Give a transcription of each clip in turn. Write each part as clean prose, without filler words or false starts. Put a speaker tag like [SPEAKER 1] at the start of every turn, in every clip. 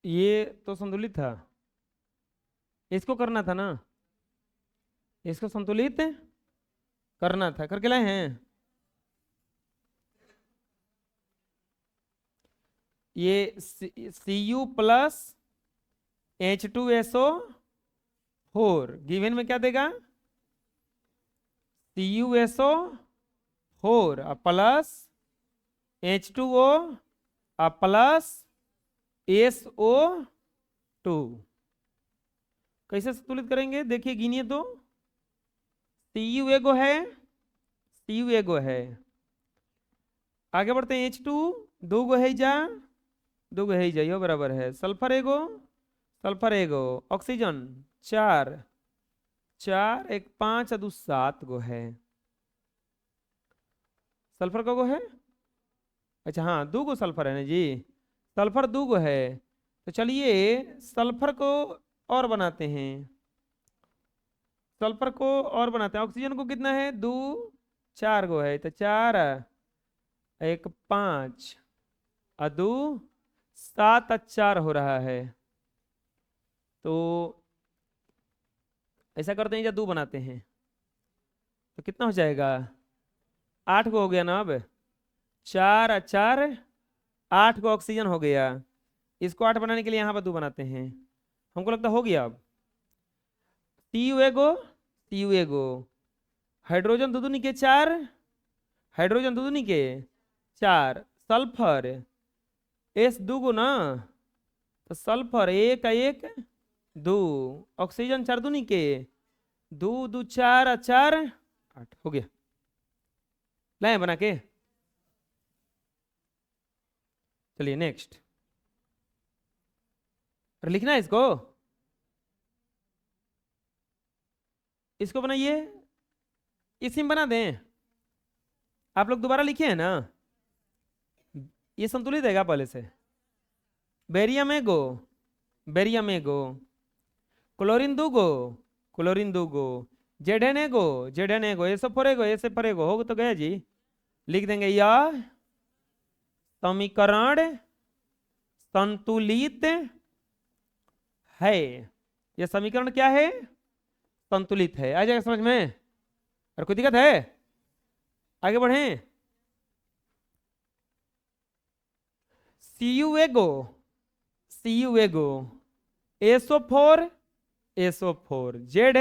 [SPEAKER 1] ये तो संतुलित था, इसको करना था ना, इसको संतुलित करना था, करके लाए हैं। ये Cu प्लस H2SO4 गिवन में क्या देगा, CuSO4 plus H2O plus SO2। कैसे संतुलित करेंगे, देखिए गिनिए तो। Cu एगो है, Cu एगो है, आगे बढ़ते हैं। H2 दो गो है जा, दो गो है जा, यो बराबर है। सल्फर एगो, सल्फर एगो, ऑक्सीजन चार, चार एक पांच दो सात गो है। सल्फर का गो है, अच्छा हाँ दो गो सल्फर है ना जी, सल्फर दो गो है। तो चलिए सल्फर को और बनाते हैं, सल्फर को और बनाते हैं। ऑक्सीजन को कितना है, दो, चार गो है, तो चार एक पांच दो सात चार हो रहा है। तो ऐसा करते हैं या दो बनाते हैं, तो कितना हो जाएगा, आठ गो हो गया ना अब। चार चार आठ गो ऑक्सीजन हो गया। इसको आठ बनाने के लिए यहाँ पर दो बनाते हैं, हमको लगता हो गया अब। Cu एगो, Cu एगो, हाइड्रोजन दो दूनी के चार, हाइड्रोजन दो दूनी के चार, सल्फर एस दो गो ना, तो सल्फर एक दो, ऑक्सीजन चार दूनी के दो, दो चार चार आठ हो गया। लाए बना के, चलिए नेक्स्ट। और लिखना है इसको, इसको बनाइए, इसी में बना दें। आप लोग दोबारा लिखे हैं ना, ये संतुलित है क्या पहले से। बेरियम एगो, बेरियम एगो, क्लोरीन दो गो, क्लोरीन दो गो, जेडन एगो, जेडन एगो, ये सब फरेगो, ये सब फरेगो, हो तो गया जी। लिख देंगे यह समीकरण संतुलित है। यह समीकरण क्या है, संतुलित है। आ जाएगा समझ में, और कोई दिक्कत है, आगे बढ़ें। Cu एगो, Cu एगो, SO4 SO4, जेड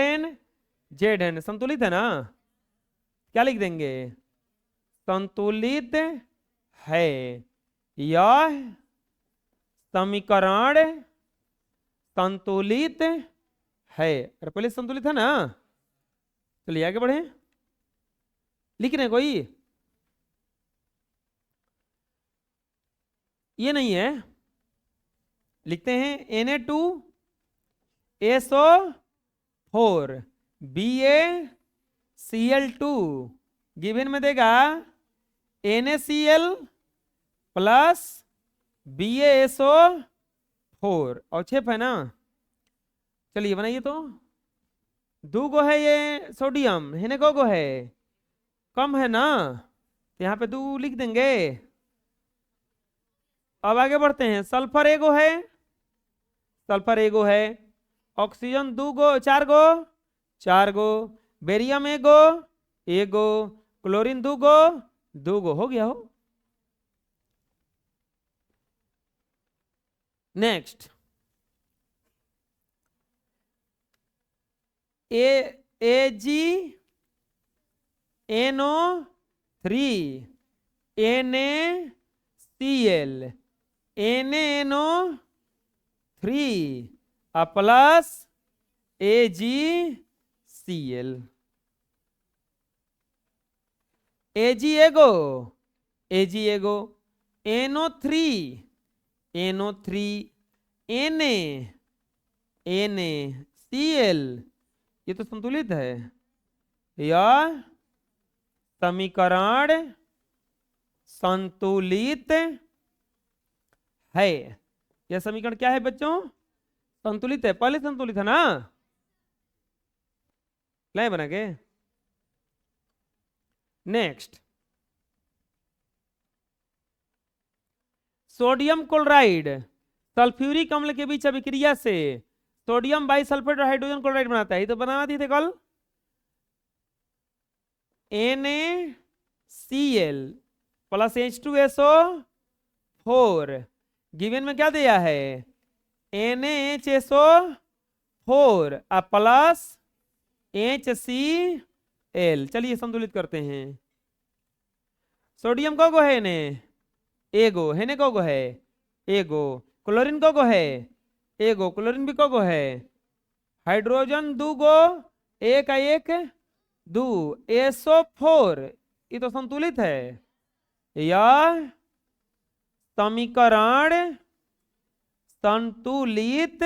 [SPEAKER 1] एन संतुलित है ना, क्या लिख देंगे, संतुलित है। यह समीकरण संतुलित है, अरे पहले संतुलित है ना। चलिए आगे बढ़े, लिख रहे हैं कोई, ये नहीं है, लिखते हैं Na2SO4 BaCl2 गिवन में देगा NaCl प्लस BaSO4 और छेप है ना। चलिए बनाइए तो, दो गो है ये सोडियम, है ना, गो है, कम है ना, तो यहाँ पे दो लिख देंगे। अब आगे बढ़ते हैं, सल्फर एगो है, सल्फर एगो है, ऑक्सीजन दो गो, चार गो, चार गो, बेरियम एगो, एगो, क्लोरीन दो गो हो गया हो। Next, AgNO3 NaCl NaNO3 plus AgCl, Ag एगो, Ag एगो, NO3 NO3 NaCl, ये तो संतुलित है। यह समीकरण संतुलित है। यह समीकरण क्या है बच्चों, संतुलित है, पहले संतुलित है ना। लाए बना के, नेक्स्ट, सोडियम क्लोराइड, सल्फ्यूरिक अम्ल के बीच अभिक्रिया से सोडियम बाइसल्फेट और हाइड्रोजन क्लोराइड बनाता है, ये तो बना दिए थे कल। NaCl प्लस H2SO4, गिवन में क्या दिया है NaHSO4 प्लस HCl। चलिए संतुलित करते हैं। सोडियम को है ने एगो, है ने को है एगो, क्लोरीन को है एगो, क्लोरीन भी को है, हाइड्रोजन दू गो, एक एक दू, SO4, ये तो संतुलित है। यह समीकरण संतुलित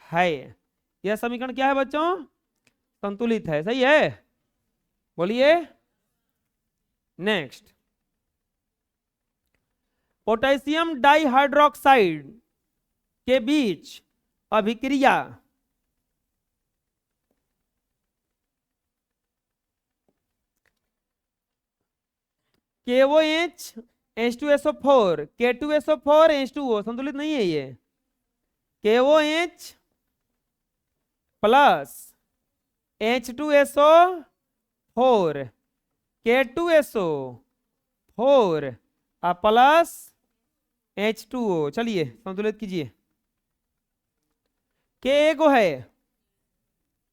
[SPEAKER 1] है। यह समीकरण क्या है बच्चों? संतुलित है, सही है, बोलिए। नेक्स्ट, पोटेशियम डाइहाइड्रोक्साइड के बीच अभिक्रिया KOH H2SO4 K2SO4 H2O, संतुलित नहीं है ये। KOH plus H2SO4 K2SO4 plus H2O। चलिए संतुलित कीजिए। के को है,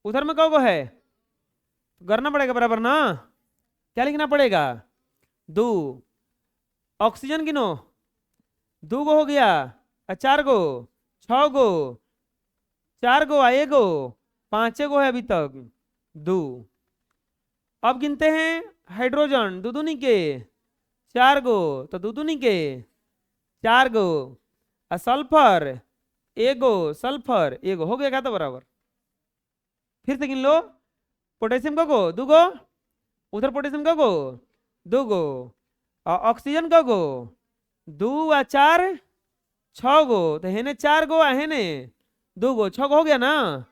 [SPEAKER 1] उधर में को है, करना पड़ेगा बराबर ना। क्या लिखना पड़ेगा? दो। ऑक्सीजन गिनो, दो गो हो गया, 4 गो, 6 गो, 4 गो, एगो, 5 गो है अभी तक, 2। अब गिनते हैं हाइड्रोजन, दो दूनी के 4 गो, तो दो दूनी के 4 गो, सल्फर एगो, सल्फर एगो, हो गया क्या? तो बराबर। फिर से गिन लो, पोटेशियम को दो गो, उधर पोटेशियम को दो गो, ऑक्सीजन को 2 आ 4 6 गो, तो हेने 4 गो, हेने 2 गो, 6 गो हो गया ना।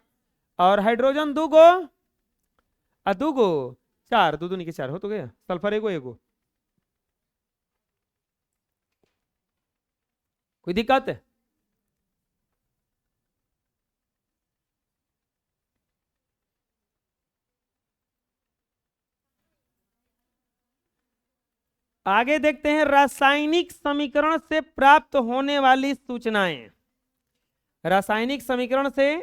[SPEAKER 1] और हाइड्रोजन 2 गो, 2 गो 4, दो दूनी के 4 हो तो गया। सल्फर एगो एगो, कोई दिक्कत है? आगे देखते हैं रासायनिक समीकरण से प्राप्त होने वाली सूचनाएं। रासायनिक समीकरण से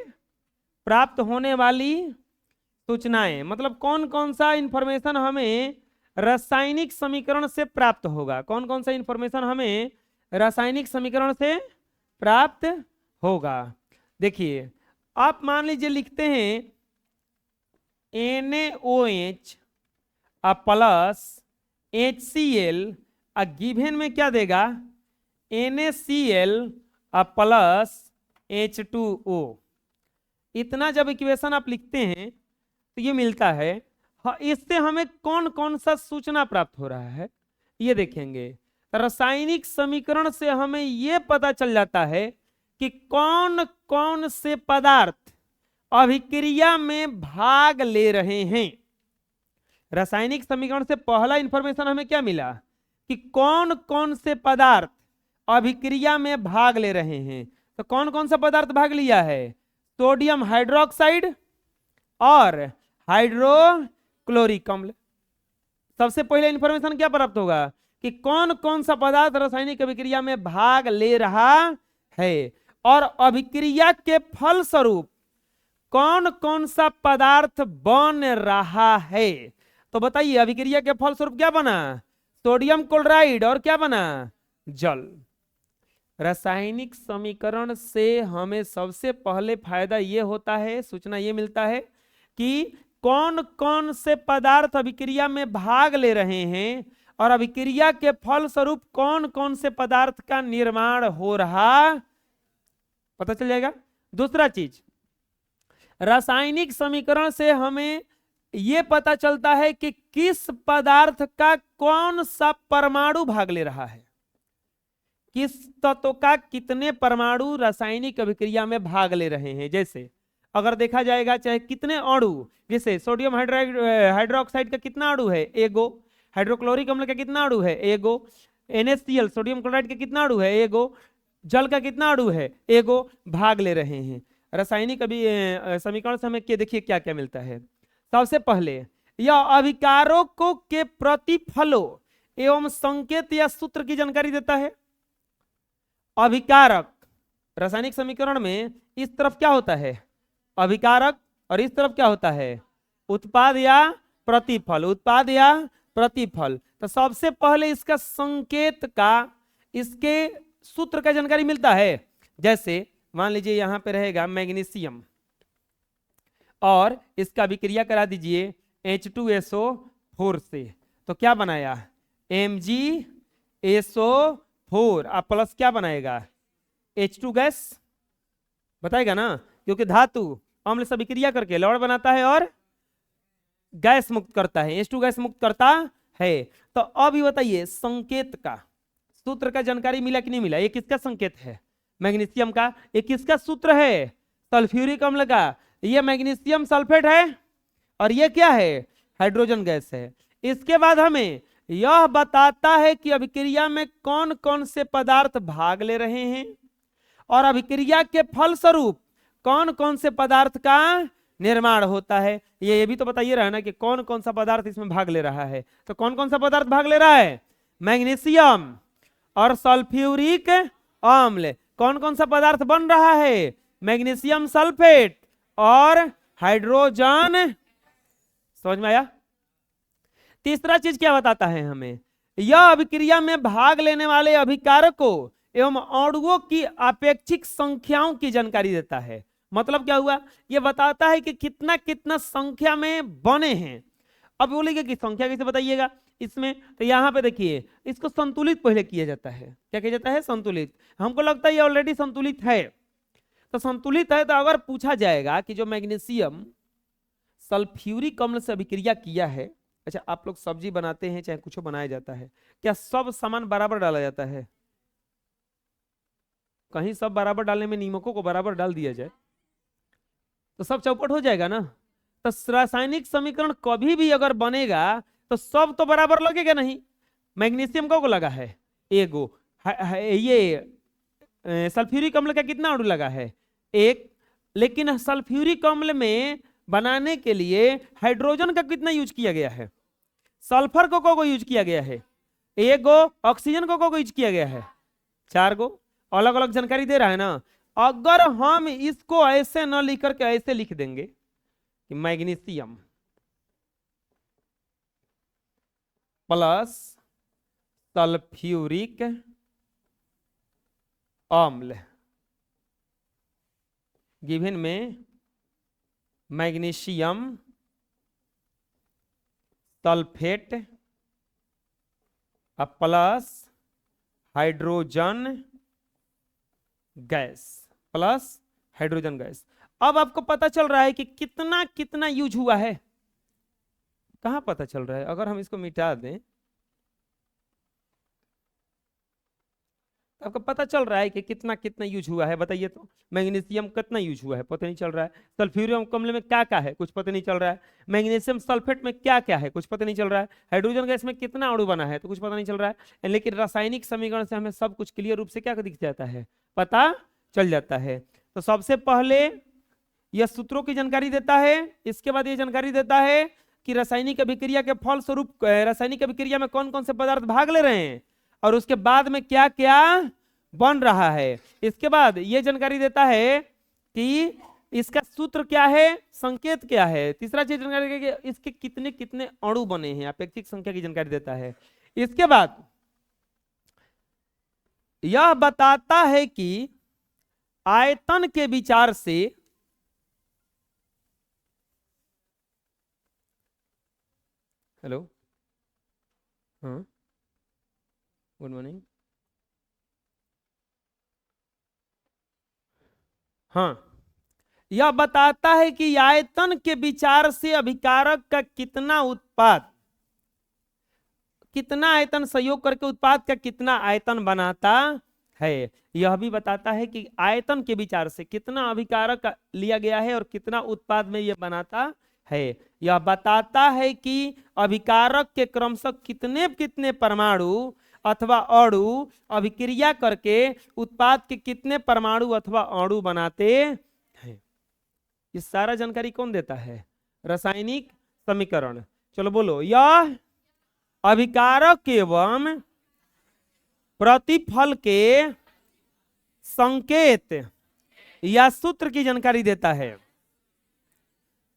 [SPEAKER 1] प्राप्त होने वाली सूचनाएं मतलब कौन कौन सा इंफॉर्मेशन हमें रासायनिक समीकरण से प्राप्त होगा, कौन कौन सा इंफॉर्मेशन हमें रासायनिक समीकरण से प्राप्त होगा। देखिए, आप मान लीजिए लिखते हैं NaOH प्लस HCl, गिवन में क्या देगा NaCl प्लस H2O। इतना जब इक्वेशन आप लिखते हैं तो ये मिलता है। हाँ, इससे हमें कौन कौन सा सूचना प्राप्त हो रहा है ये देखेंगे। रासायनिक समीकरण से हमें ये पता चल जाता है कि कौन कौन से पदार्थ अभिक्रिया में भाग ले रहे हैं। रासायनिक समीकरण से पहला इंफॉर्मेशन हमें क्या मिला कि कौन कौन से पदार्थ अभिक्रिया में भाग ले रहे हैं। तो कौन कौन सा पदार्थ भाग लिया है? सोडियम हाइड्रोक्साइड और हाइड्रोक्लोरिक अम्ल। सबसे पहले इंफॉर्मेशन क्या प्राप्त होगा कि कौन कौन सा पदार्थ रासायनिक अभिक्रिया में भाग ले रहा है और अभिक्रिया के फलस्वरूप कौन कौन सा पदार्थ बन रहा है। तो बताइए, अभिक्रिया के फलस्वरूप क्या बना? सोडियम क्लोराइड और क्या बना? जल। रासायनिक समीकरण से हमें सबसे पहले फायदा ये होता है, सूचना ये मिलता है कि कौन कौन से पदार्थ अभिक्रिया में भाग ले रहे हैं और अभिक्रिया के फलस्वरूप कौन कौन से पदार्थ का निर्माण हो रहा पता चल जाएगा। दूसरा चीज, रासायनिक समीकरण से हमें यह पता चलता है कि किस पदार्थ का कौन सा परमाणु भाग ले रहा है, किस तत्व का कितने परमाणु रासायनिक अभिक्रिया में भाग ले रहे हैं। जैसे अगर देखा जाएगा चाहे कितने अणु, जैसे सोडियम हाइड्रोक्साइड का कितना अणु है? एगो। हाइड्रोक्लोरिक अम्ल का कितना अणु है? एगो। NaCl सोडियम क्लोराइड का कितना अणु है? एगो। जल का कितना अणु है, एगो, भाग ले रहे हैं। रासायनिक अभी समीकरण से हमें देखिए क्या क्या मिलता है। सबसे पहले यह अभिकारकों के प्रतिफलों एवं संकेत या सूत्र की जानकारी देता है। अभिकारक रासायनिक समीकरण में इस तरफ क्या होता है, अभिकारक, और इस तरफ क्या होता है, उत्पाद या प्रतिफल, उत्पाद या प्रतिफल। तो सबसे पहले इसका संकेत का, इसके सूत्र का जानकारी मिलता है। जैसे मान लीजिए यहां पे रहेगा मैग्नीशियम और इसका विक्रिया करा दीजिए H2SO4 से, तो क्या बनाया, MgSO4 अब प्लस क्या बनाएगा, H2 गैस, बताएगा ना, क्योंकि धातु अम्ल से विक्रिया करके लवण बनाता है और गैस मुक्त करता है, H2 गैस मुक्त करता है। तो अब ये बताइए संकेत का सूत्र का जानकारी मिला कि नहीं मिला, ये किसका संकेत है, मैग्नीशियम का। ये किसका सूत्र है, सल्फ्यूरिक अम्ल का। ये मैग्नीशियम सल्फेट है और ये क्या है, हाइड्रोजन गैस है। इसके बाद हमें यह बताता है कि अभिक्रिया में कौन कौन से पदार्थ भाग ले रहे हैं और अभिक्रिया के फलस्वरूप कौन कौन से पदार्थ का निर्माण होता है। ये भी तो बताइए रहा है ना कि कौन कौन सा पदार्थ इसमें भाग ले रहा है। तो कौन कौन सा पदार्थ भाग ले रहा है, मैग्नीशियम और सल्फ्यूरिक अम्ल। कौन कौन सा पदार्थ बन रहा है, मैग्नीशियम सल्फेट और हाइड्रोजन। समझ में आया। तीसरा चीज क्या बताता है हमें, यह अभिक्रिया में भाग लेने वाले अभिकारकों एवं अणुओं की अपेक्षिक संख्याओं की जानकारी देता है। मतलब क्या हुआ, यह बताता है कि कितना कितना संख्या में बने हैं। अब बोलेंगे कि संख्या कैसे बताइएगा इसमें, तो यहां पे देखिए इसको संतुलित पहले किया जाता है। क्या किया जाता है, संतुलित। हमको लगता है ये ऑलरेडी संतुलित है। तो संतुलित है तो अगर पूछा जाएगा कि जो मैग्नीशियम सल्फ्यूरिक अम्ल से अभिक्रिया किया है, अच्छा आप लोग सब्जी बनाते हैं चाहे कुछ बनाया जाता है, क्या सब सामान बराबर डाला जाता है, कहीं सब बराबर डालने में नीमकों को बराबर डाल दिया जाए तो सब चौपट हो जाएगा ना। तो रासायनिक समीकरण कभी भी अगर बनेगा तो सब तो बराबर लगेगा नहीं। मैग्नीशियम को लगा है एगो, ये सल्फ्यूरिक अम्ल का कितना अणु लगा है, एक, लेकिन सल्फ्यूरिक अम्ल में बनाने के लिए हाइड्रोजन का कितना यूज किया गया है, सल्फर को यूज किया गया है, एक गो, ऑक्सीजन को यूज किया गया है, 4 गो। अलग अलग जानकारी दे रहा है ना। अगर हम इसको ऐसे न लिख करके ऐसे लिख देंगे कि मैग्नीशियम प्लस सल्फ्यूरिक अम्ल गिवन में magnesium sulphate plus hydrogen gas, plus hydrogen gas. अब आपको पता चल रहा है कि कितना कितना यूज हुआ है। कहां पता चल रहा है, अगर हम इसको मिटा दें तो आपको पता चल रहा है कि कितना कितना यूज हुआ है। बताइए तो, मैग्नीशियम कितना यूज हुआ है पता नहीं चल रहा है, सल्फ्यूरिक अम्ल में क्या क्या है कुछ पता नहीं चल रहा है, मैग्नीशियम सल्फेट में क्या क्या है कुछ पता नहीं चल रहा है, हाइड्रोजन गैस में कितना अणु बना है तो कुछ पता नहीं चल रहा है। लेकिन रासायनिक समीकरण से हमें सब कुछ क्लियर रूप से क्या दिख जाता है, पता चल जाता है। तो सबसे पहले यह सूत्रों की जानकारी देता है, इसके बाद यह जानकारी देता है कि रासायनिक अभिक्रिया के फलस्वरूप रासायनिक अभिक्रिया में कौन कौन से पदार्थ भाग ले रहे हैं और उसके बाद में क्या क्या बन रहा है। इसके बाद यह जानकारी देता है कि इसका सूत्र क्या है, संकेत क्या है। तीसरा चीज जानकारी कि इसके कितने कितने अणु बने हैं, अपेक्षिक संख्या की जानकारी देता है। इसके बाद यह बताता है कि आयतन के विचार से हेलो, हाँ गुड मॉर्निंग, हाँ, यह बताता है कि आयतन के विचार से अभिकारक का कितना उत्पाद, कितना आयतन संयोग करके उत्पाद का कितना आयतन बनाता है। यह भी बताता है कि आयतन के विचार से कितना अभिकारक लिया गया है और कितना उत्पाद में यह बनाता है। यह बताता है कि अभिकारक के क्रमशः कितने कितने परमाणु अथवा अणु अभिक्रिया करके उत्पाद के कितने परमाणु अथवा अणु बनाते हैं। ये सारा जानकारी कौन देता है? रासायनिक समीकरण। चलो बोलो, यह अभिकारक एवं प्रतिफल के संकेत या सूत्र की जानकारी देता है।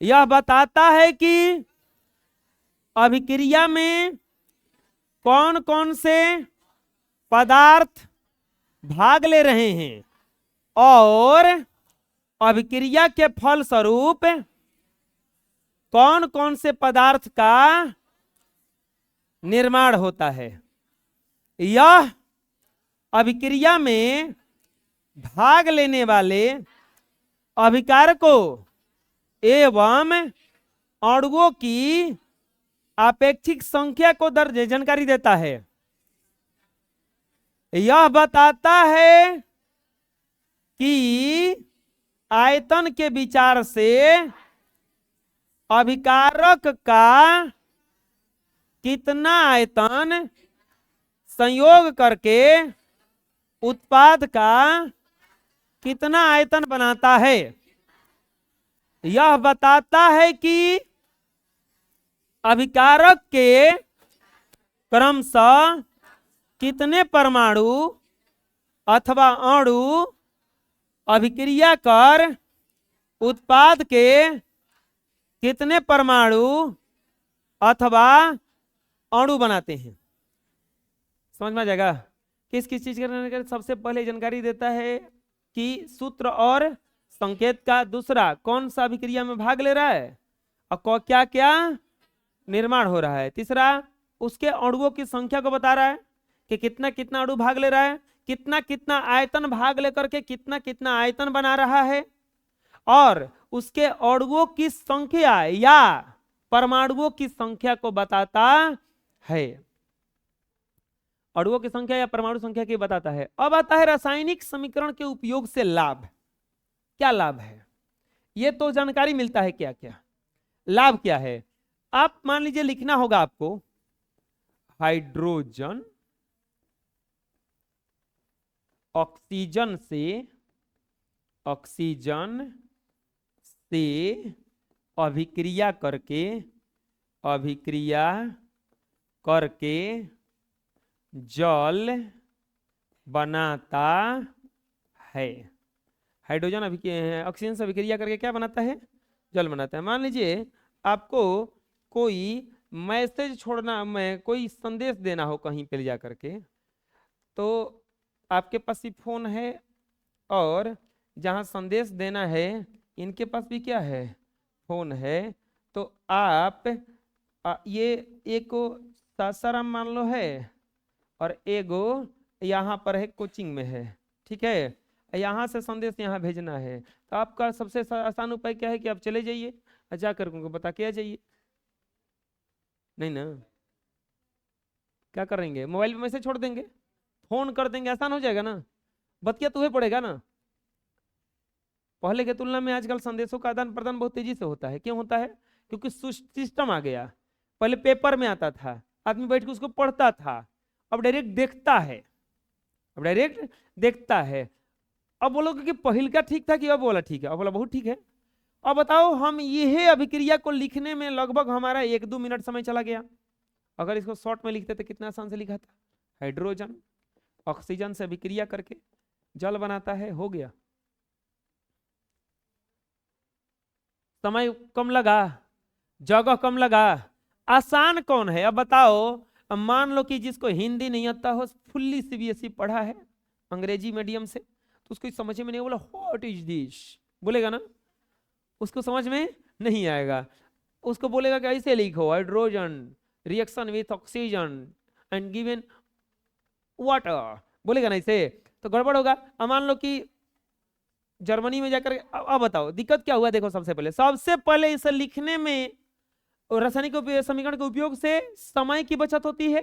[SPEAKER 1] यह बताता है कि अभिक्रिया में कौन कौन से पदार्थ भाग ले रहे हैं और अभिक्रिया के फलस्वरूप कौन कौन से पदार्थ का निर्माण होता है। यह अभिक्रिया में भाग लेने वाले अभिकारकों एवं अणुओं की आपेक्षिक संख्या को दर्ज जानकारी देता है। यह बताता है कि आयतन के विचार से अभिकारक का कितना आयतन संयोग करके उत्पाद का कितना आयतन बनाता है। यह बताता है कि अभिकारक के क्रमशः कितने परमाणु अथवा अणु अभिक्रिया कर उत्पाद के कितने परमाणु अथवा अणु बनाते हैं। समझ में आ जाएगा? किस किस चीज का सबसे पहले जानकारी देता है कि सूत्र और संकेत का। दूसरा, कौन सा अभिक्रिया में भाग ले रहा है और क्या क्या निर्माण हो रहा है। तीसरा, उसके अणुओं की संख्या को बता रहा है कि कितना कितना अणु भाग ले रहा है, कितना कितना आयतन भाग लेकर के कितना कितना आयतन बना रहा है, और उसके अणुओं की संख्या या परमाणुओं की संख्या को बताता है। अणुओं की संख्या या परमाणु संख्या की बताता है। अब आता है रासायनिक समीकरण के उपयोग से लाभ। क्या लाभ है ये तो जानकारी मिलता है। क्या क्या लाभ क्या है? आप मान लीजिए लिखना होगा आपको, हाइड्रोजन ऑक्सीजन से अभिक्रिया करके जल बनाता है। हाइड्रोजन ऑक्सीजन से अभिक्रिया करके क्या बनाता है? जल बनाता है। मान लीजिए आपको कोई मैसेज छोड़ना, कोई संदेश देना हो कहीं पे ले जा करके, तो आपके पास ही फोन है और जहाँ संदेश देना है इनके पास भी क्या है? फोन है। तो आप ये एक सासाराम मान लो है और एगो यहाँ पर है कोचिंग में है, ठीक है, यहाँ से संदेश यहाँ भेजना है। तो आपका सबसे आसान उपाय क्या है कि आप चले जाइए और जाकर उनको बता के आ जाइए। नहीं ना, क्या करेंगे? मोबाइल पे मैसेज छोड़ देंगे, फोन कर देंगे, आसान हो जाएगा ना। बतिया तो पड़ेगा ना। पहले के तुलना में आजकल संदेशों का आदान प्रदान बहुत तेजी से होता है। क्यों होता है? क्योंकि सिस्टम आ गया। पहले पेपर में आता था, आदमी बैठ के उसको पढ़ता था, अब डायरेक्ट देखता है। अब बोलोगे कि पहले का ठीक था कि अब बोला ठीक है? अब बोला बहुत ठीक है। अब बताओ, हम यह अभिक्रिया को लिखने में लगभग हमारा 1-2 मिनट समय चला गया। अगर इसको शॉर्ट में लिखते तो कितना आसान से लिखा था। हाइड्रोजन ऑक्सीजन से अभिक्रिया करके जल बनाता है, हो गया। समय कम लगा, जगह कम लगा, आसान कौन है? अब बताओ, अब मान लो कि जिसको हिंदी नहीं आता हो, फुल्ली सीबीएसई पढ़ा है अंग्रेजी मीडियम से, तो उसको समझ में नहीं, बोला व्हाट इज दिस बोलेगा ना, उसको समझ में नहीं आएगा। उसको बोलेगा कि ऐसे लिखो, hydrogen reaction with oxygen and given water, बोलेगा ना ऐसे, तो गड़बड़ होगा। अब मान लो कि जर्मनी में जाकर, अब बताओ दिक्कत क्या हुआ। देखो, सबसे पहले इसे लिखने में रासायनिक समीकरण के उपयोग से समय की बचत होती है,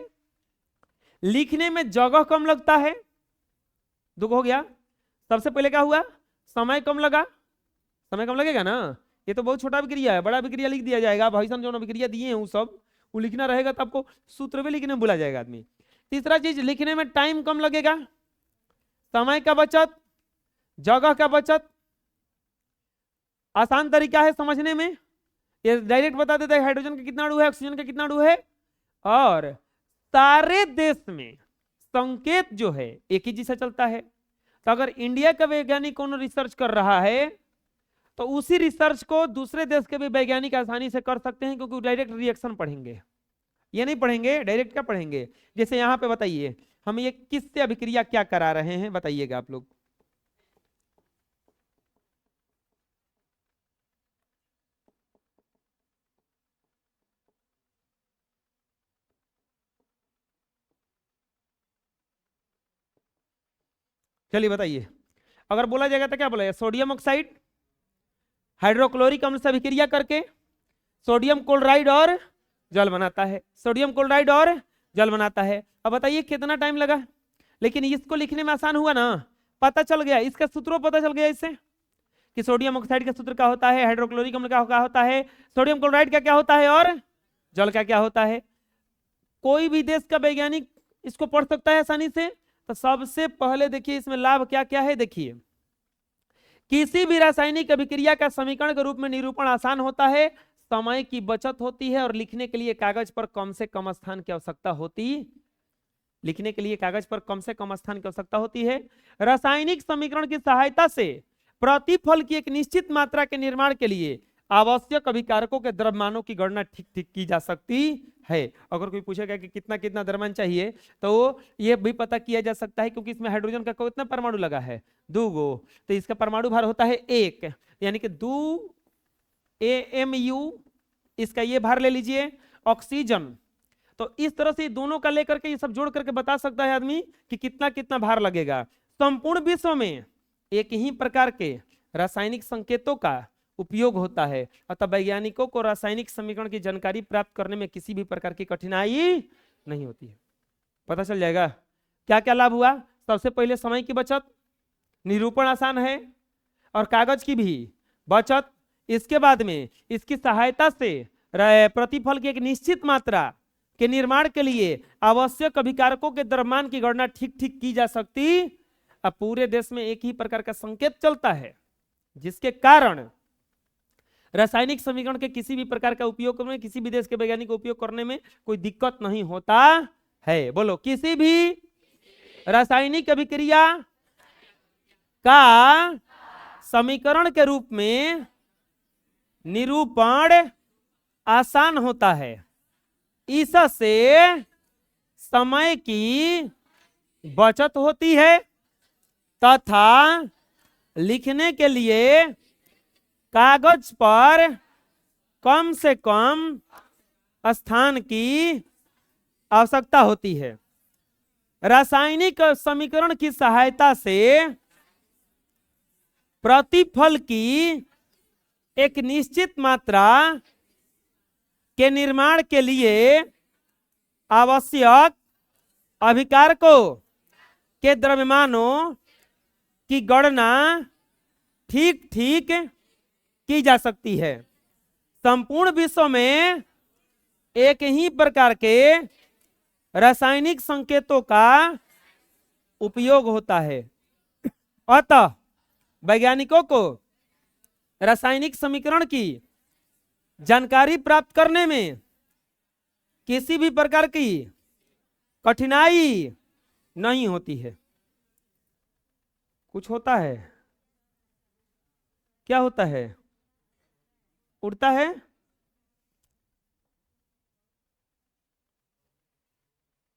[SPEAKER 1] लिखने में जगह कम लगता है, दुख हो गया। सबसे पहले क्या हुआ? समय कम लगा। समय कम लगेगा ना, ये तो बहुत छोटा अभिक्रिया है, बड़ा अभिक्रिया लिख दिया जाएगा। भाई साहब जो अभिक्रिया दिए हैं वो सब वो लिखना रहेगा तो आपको सूत्र भी लिखने में भूला जाएगा आदमी। तीसरा चीज, लिखने में टाइम कम लगेगा, समय का बचत, जगह का बचत, आसान तरीका है समझने में, ये डायरेक्ट बता देता है हाइड्रोजन का कितना अणु है, ऑक्सीजन का कितना अणु है, और सारे देश में संकेत जो है एक ही जैसा चलता है। तो अगर इंडिया का वैज्ञानिक कोनो रिसर्च कर रहा है तो उसी रिसर्च को दूसरे देश के भी वैज्ञानिक आसानी से कर सकते हैं, क्योंकि डायरेक्ट रिएक्शन पढ़ेंगे, ये नहीं पढ़ेंगे, डायरेक्ट क्या पढ़ेंगे। जैसे यहाँ पे बताइए, हम ये किससे अभिक्रिया क्या करा रहे हैं, बताइएगा आप लोग। चलिए बताइए, अगर बोला जाएगा तो क्या बोला जाए, सोडियम ऑक्साइड हाइड्रोक्लोरिक अम्ल से अभिक्रिया करके सोडियम क्लोराइड और जल बनाता है, सोडियम क्लोराइड और जल बनाता है। अब बताइए कितना टाइम लगा, लेकिन इसको लिखने में आसान हुआ ना, पता चल गया, इसका सूत्रों पता चल गया इससे कि सोडियम ऑक्साइड का सूत्र क्या होता है, हाइड्रोक्लोरिक अम्ल का क्या होता है, सोडियम क्लोराइड का क्या होता है, और जल का क्या होता है। कोई भी देश का वैज्ञानिक इसको पढ़ सकता है आसानी से। तो सबसे पहले देखिए इसमें लाभ क्या क्या है, देखिए किसी भी रासायनिक अभिक्रिया का समीकरण के रूप में निरूपण आसान होता है, समय की बचत होती है, और लिखने के लिए कागज पर कम से कम स्थान की आवश्यकता होती, लिखने के लिए कागज पर कम से कम स्थान की आवश्यकता होती है। रासायनिक समीकरण की सहायता से प्रतिफल की एक निश्चित मात्रा के निर्माण के लिए आवश्यक अभिकारकों के द्रव्यमानों की गणना ठीक ठीक की जा सकती है। अगर कोई पूछेगा कि कितना कितना द्रव्यमान चाहिए तो ये भी पता किया जा सकता है, क्योंकि इसमें हाइड्रोजन का कितना परमाणु लगा है, 2 गो, तो इसका परमाणु भार होता है 1, यानी कि 2 AMU, इसका ये भार ले लीजिए ऑक्सीजन। तो इस तरह से दोनों का लेकर के ये सब जोड़ करके बता सकता है आदमी कि कितना कितना भार लगेगा। संपूर्ण विश्व में एक ही प्रकार के रासायनिक संकेतों का उपयोग होता है, अतः वैज्ञानिकों को रासायनिक समीकरण की जानकारी प्राप्त करने में किसी भी प्रकार की कठिनाई नहीं होती है। पता चल जाएगा क्या क्या लाभ हुआ। सबसे पहले समय की बचत, निरूपण आसान है, और कागज की भी बचत। इसके बाद में इसकी सहायता से प्रतिफल की एक निश्चित मात्रा के निर्माण के लिए आवश्यक अभिकारकों के द्रव्यमान की गणना ठीक ठीक की जा सकती। अब पूरे देश में एक ही प्रकार का संकेत चलता है, जिसके कारण रासायनिक समीकरण के किसी भी प्रकार का उपयोग करने में, किसी भी देश के वैज्ञानिक का उपयोग करने में कोई दिक्कत नहीं होता है। बोलो, किसी भी रासायनिक अभिक्रिया का समीकरण के रूप में निरूपण आसान होता है, इससे समय की बचत होती है तथा लिखने के लिए कागज पर कम से कम स्थान की आवश्यकता होती है। रासायनिक समीकरण की सहायता से प्रतिफल की एक निश्चित मात्रा के निर्माण के लिए आवश्यक अभिकारकों के द्रव्यमानों की गणना ठीक ठीक की जा सकती है। संपूर्ण विश्व में एक ही प्रकार के रासायनिक संकेतों का उपयोग होता है, अतः वैज्ञानिकों को रासायनिक समीकरण की जानकारी प्राप्त करने में किसी भी प्रकार की कठिनाई नहीं होती है। कुछ होता है, क्या होता है, उड़ता है,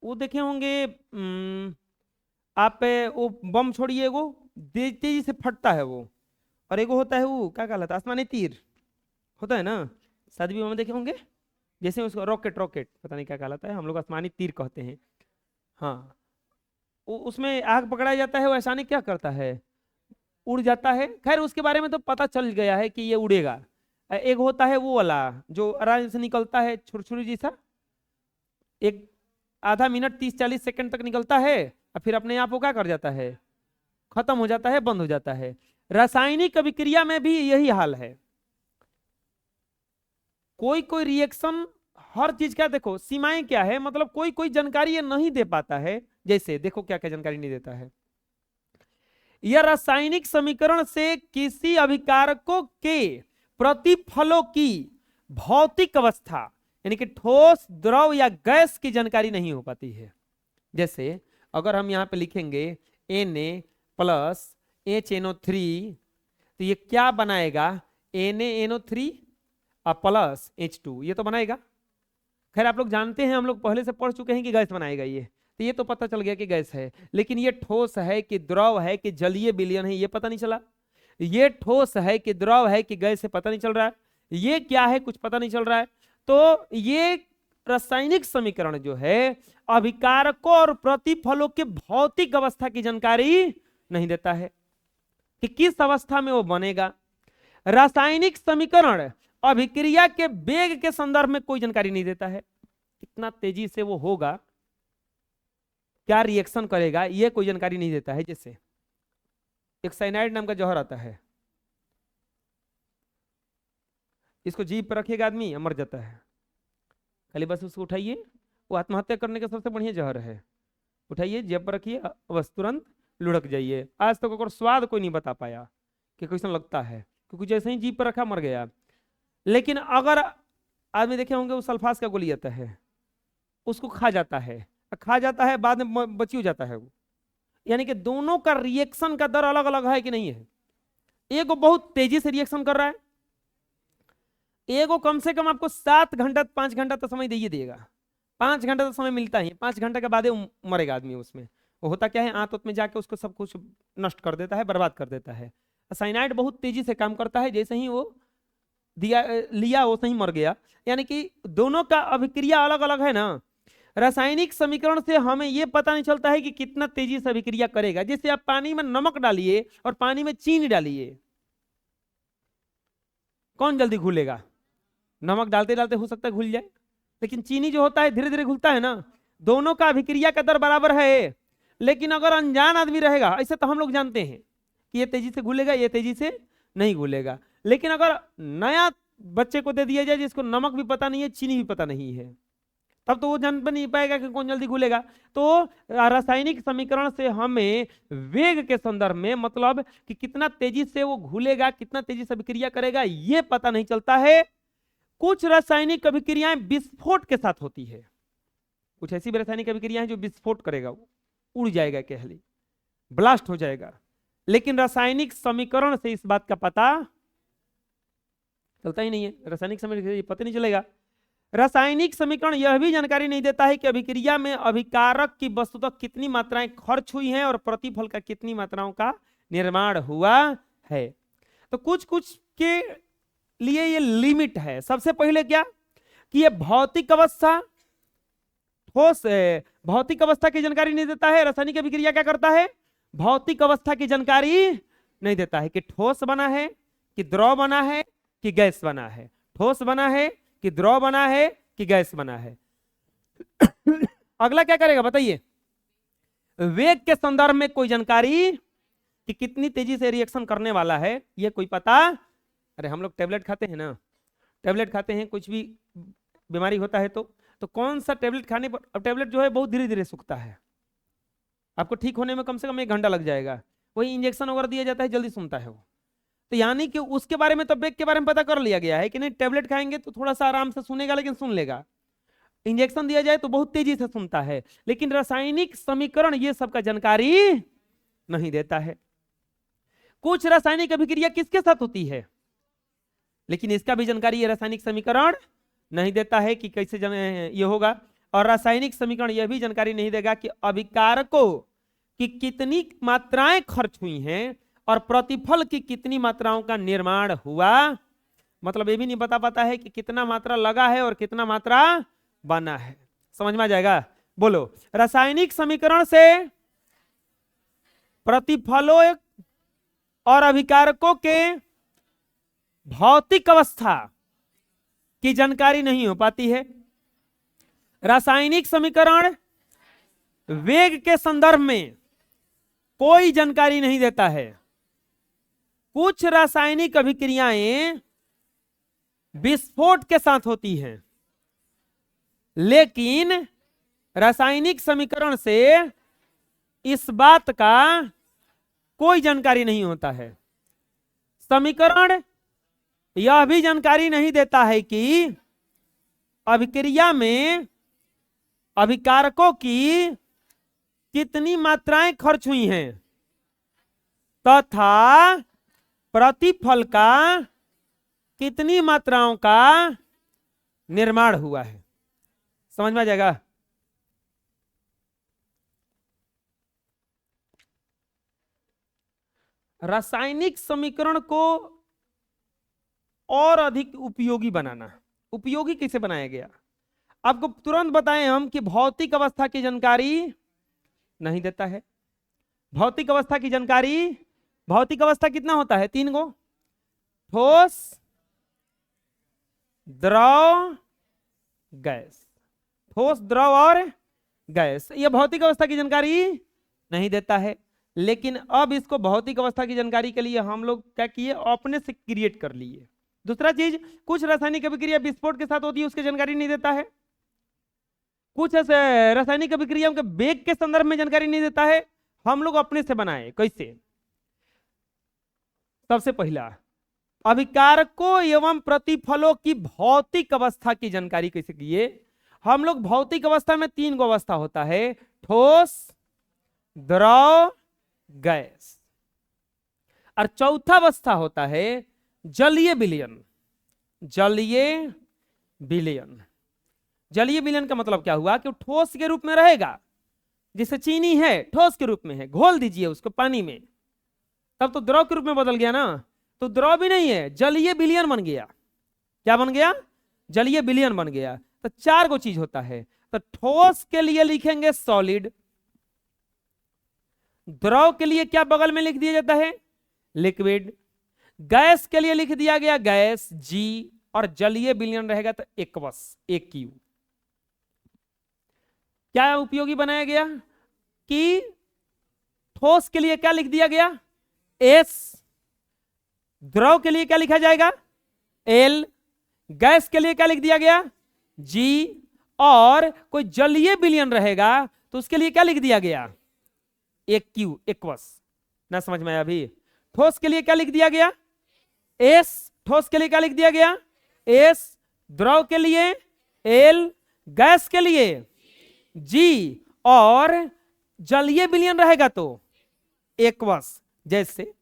[SPEAKER 1] वो देखे होंगे आप वो बम छोड़िए, वो तेजी से फटता है वो, और एगो होता है वो क्या कहलाता है, आसमानी तीर होता है ना, शादी विवाह में देखे होंगे, जैसे उसको रॉकेट रॉकेट पता नहीं क्या कहलाता है, हम लोग आसमानी तीर कहते हैं। हाँ, उसमें आग पकड़ा जाता है, वो ऐसा नहीं क्या करता है, उड़ जाता है। खैर उसके बारे में तो पता चल गया है कि ये उड़ेगा। एक होता है वो वाला जो आराम से निकलता है, छुरछुरी जैसा, एक आधा मिनट 30-40 सेकंड तक निकलता है और फिर अपने आप वो क्या कर जाता है, खत्म हो जाता है, बंद हो जाता है। रासायनिक अभिक्रिया में भी यही हाल है। कोई कोई रिएक्शन हर चीज का देखो सीमाएं क्या है, मतलब कोई कोई जानकारी ये नहीं दे पाता है। जैसे देखो क्या क्या जानकारी नहीं देता है। यह रासायनिक समीकरण से किसी अभिकारकों के प्रतिफलों की भौतिक अवस्था यानी कि ठोस, द्रव या गैस की जानकारी नहीं हो पाती है। जैसे अगर हम यहां पे लिखेंगे Na+HNO3 तो ये क्या बनाएगा, NaNO3 प्लस H2 ये तो बनाएगा। खैर आप लोग जानते हैं, हम लोग पहले से पढ़ चुके हैं कि गैस बनाएगा ये, तो ये तो पता चल गया कि गैस है। लेकिन ये ठोस है कि द्रव है कि जलीय विलयन है ये पता नहीं चला। ये ठोस है कि द्रव है कि गैस है पता नहीं चल रहा है। ये क्या है कुछ पता नहीं चल रहा है। तो ये रासायनिक समीकरण जो है अभिकारकों और प्रतिफलों के भौतिक अवस्था की जानकारी नहीं देता है कि किस अवस्था में वो बनेगा। रासायनिक समीकरण अभिक्रिया के वेग के संदर्भ में कोई जानकारी नहीं देता है, कितना तेजी से वो होगा, क्या रिएक्शन करेगा, ये कोई जानकारी नहीं देता है। जैसे एक साइनाइड नाम का जहर आता है, इसको जीभ पर रखिएगा आदमी मर जाता है, खाली बस उसको उठाइए, वो आत्महत्या करने का सबसे बढ़िया जहर है। उठाइए जेब पर रखिए, बस तुरंत लुढ़क जाइए। आज तक तो स्वाद कोई नहीं बता पाया कि कैसा लगता है, क्योंकि जैसे ही जीभ पर रखा मर गया। लेकिन अगर आदमी देखे होंगे वो सल्फास का गोली आता है, उसको खा जाता है बाद में बची हो जाता है वो। यानी कि दोनों का रिएक्शन का दर अलग अलग है कि नहीं है। एक बहुत तेजी से रिएक्शन कर रहा है, एक कम से कम आपको 7 घंटा 5 घंटा तो समय दे देगा। 5 घंटा तो समय मिलता ही, 5 घंटे के बाद मरेगा आदमी। उसमें वो होता क्या है, आंत में जाके उसको सब कुछ नष्ट कर देता है, बर्बाद कर देता है। साइनाइड बहुत तेजी से काम करता है, जैसे ही वो दिया लिया वैसे ही मर गया। यानी कि दोनों का अभिक्रिया अलग अलग है ना। रासायनिक समीकरण से हमें यह पता नहीं चलता है कि कितना तेजी से अभिक्रिया करेगा। जैसे आप पानी में नमक डालिए और पानी में चीनी डालिए, कौन जल्दी घुलेगा? नमक डालते डालते हो सकता है घुल जाए, लेकिन चीनी जो होता है धीरे धीरे घुलता है ना। दोनों का अभिक्रिया का दर बराबर है। लेकिन अगर अनजान आदमी रहेगा, ऐसे तो हम लोग जानते हैं कि ये तेजी से घुलेगा, ये तेजी से नहीं घुलेगा। लेकिन अगर नया बच्चे को दे दिया जाए जिसको नमक भी पता नहीं है, चीनी भी पता नहीं है, तब तो वो जान नहीं पाएगा कि कौन जल्दी घुलेगा। तो रासायनिक समीकरण से हमें वेग के संदर्भ में, मतलब कि कितना तेजी से वो घुलेगा, कितना तेजी से अभिक्रिया करेगा, ये पता नहीं चलता है। कुछ रासायनिक अभिक्रियाएं विस्फोट के साथ होती है। कुछ ऐसी रासायनिक अभिक्रियाएं जो विस्फोट करेगा, वो उड़ जाएगा, कहली ब्लास्ट हो जाएगा। लेकिन रासायनिक समीकरण से इस बात का पता चलता ही नहीं है। रासायनिक समीकरण पता नहीं चलेगा। रासायनिक समीकरण यह भी जानकारी नहीं देता है कि अभिक्रिया में अभिकारक की वस्तुतः कितनी मात्राएं खर्च हुई हैं और प्रतिफल का कितनी मात्राओं का निर्माण हुआ है। तो कुछ कुछ के लिए ये लिमिट है। सबसे पहले क्या कि ये भौतिक अवस्था, ठोस भौतिक अवस्था की जानकारी नहीं देता है। रासायनिक अभिक्रिया क्या करता है, भौतिक अवस्था की जानकारी नहीं देता है कि ठोस बना है कि द्रव बना है कि गैस बना है, ठोस बना है कि द्रव बना है कि गैस बना है। अगला क्या करेगा बताइए, वेग के संदर्भ में कोई जानकारी कि कितनी तेजी से रिएक्शन करने वाला है, ये कोई पता। अरे हम लोग टेबलेट खाते हैं ना, टेबलेट खाते हैं, कुछ भी बीमारी होता है तो कौन सा टेबलेट खाने पर, अब टेबलेट जो है बहुत धीरे धीरे सूखता है, आपको ठीक होने में कम से कम 1 घंटा लग जाएगा। वही इंजेक्शन वगैरह दिया जाता है, जल्दी सुनता है वो। तो यानी कि उसके बारे में तो वेग के बारे में पता कर लिया गया है कि नहीं, टेबलेट खाएंगे तो थोड़ा सा आराम से सुनेगा, लेकिन सुन लेगा। इंजेक्शन दिया जाए तो बहुत तेजी से सुनता है। लेकिन रासायनिक समीकरण ये सब का जानकारी नहीं देता है। कुछ रासायनिक अभिक्रिया किसके साथ होती है, लेकिन इसका भी जानकारी ये रासायनिक समीकरण नहीं देता है कि कैसे ये होगा। और रासायनिक समीकरण यह भी जानकारी नहीं देगा कि अभिकारकों की कितनी मात्राएं खर्च हुई हैं और प्रतिफल की कितनी मात्राओं का निर्माण हुआ। मतलब ये भी नहीं बता पाता है कि कितना मात्रा लगा है और कितना मात्रा बना है। समझ में आ जाएगा? बोलो, रासायनिक समीकरण से प्रतिफलों और अभिकारकों के भौतिक अवस्था की जानकारी नहीं हो पाती है। रासायनिक समीकरण वेग के संदर्भ में कोई जानकारी नहीं देता है। कुछ रासायनिक अभिक्रियाएं विस्फोट के साथ होती हैं, लेकिन रासायनिक समीकरण से इस बात का कोई जानकारी नहीं होता है। समीकरण यह भी जानकारी नहीं देता है कि अभिक्रिया में अभिकारकों की कितनी मात्राएं खर्च हुई हैं तथा प्रतिफल का कितनी मात्राओं का निर्माण हुआ है। समझ में आ जाएगा? रासायनिक समीकरण को और अधिक उपयोगी बनाना। उपयोगी कैसे बनाया गया? आपको तुरंत बताएं हम कि भौतिक अवस्था की जानकारी नहीं देता है। भौतिक अवस्था की जानकारी, भौतिक अवस्था कितना होता है? 3 गो, ठोस, द्रव, गैस। ठोस, द्रव और गैस, यह भौतिक अवस्था की जानकारी नहीं देता है। लेकिन अब इसको भौतिक अवस्था की जानकारी के लिए हम लोग क्या किए? अपने से क्रिएट कर लिए। दूसरा चीज, कुछ रासायनिक अभिक्रिया विस्फोट के साथ होती है, उसकी जानकारी नहीं देता है। कुछ ऐसे रासायनिक अभिक्रियाओं के वेग के संदर्भ में जानकारी नहीं देता है। हम लोग अपने से बनाए। कैसे? सबसे पहला, अभिकारकों एवं प्रतिफलों की भौतिक अवस्था की जानकारी कैसे किए? हम लोग भौतिक अवस्था में 3 गो अवस्था होता है, ठोस, द्रव, गैस। और चौथा अवस्था होता है जलीय विलयन। जलीय विलयन, जलीय विलयन का मतलब क्या हुआ? कि वो ठोस के रूप में रहेगा। जैसे चीनी है, ठोस के रूप में है, घोल दीजिए उसको पानी में, तब तो द्रव के रूप में बदल गया ना। तो द्रव भी नहीं है, जलीय विलयन बन गया। क्या बन गया? जलीय विलयन बन गया। तो 4 गो चीज होता है। तो ठोस के लिए लिखेंगे सॉलिड, द्रव के लिए क्या बगल में लिख दिया जाता है? लिक्विड। गैस के लिए लिख दिया गया गैस, जी। और जलीय विलयन रहेगा तो एक्वस, AQ। क्या उपयोगी बनाया गया कि ठोस के लिए क्या लिख दिया गया? S। द्रव के लिए क्या लिखा जाएगा? L। गैस के लिए क्या लिख दिया गया? G। और कोई जलीय विलयन रहेगा तो उसके लिए क्या लिख दिया गया? AQ, aqueous. ना समझ में आया अभी? ठोस के लिए क्या लिख दिया गया? S। ठोस के लिए क्या लिख दिया गया? S। द्रव के लिए L। गैस के लिए G। और जलीय विलयन रहेगा तो एक्वस। जैसे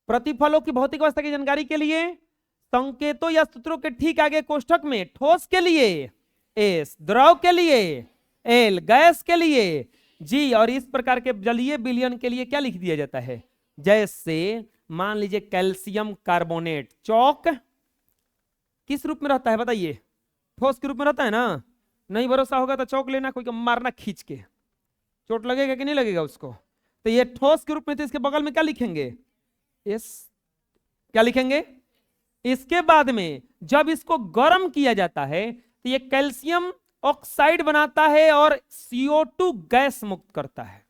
[SPEAKER 1] प्रतिफलों की भौतिक अवस्था की जानकारी के लिए संकेतों या सूत्रों के ठीक आगे कोष्ठक में ठोस के लिए S, द्रव के लिए L, गैस के लिए G, और इस प्रकार के जलीय विलयन के लिए क्या लिख दिया जाता है? जैसे मान लीजिए कैल्शियम कार्बोनेट, चौक किस रूप में रहता है बताइए? ठोस के रूप में रहता है ना। नहीं भरोसा होगा तो चौक लेना, कोई को मारना खींच के, चोट लगेगा कि नहीं लगेगा उसको। तो ये ठोस के रूप में, तो इसके बगल में क्या लिखेंगे? यस। क्या लिखेंगे? इसके बाद में जब इसको गर्म किया जाता है तो ये कैल्शियम ऑक्साइड बनाता है और CO2 गैस मुक्त करता है।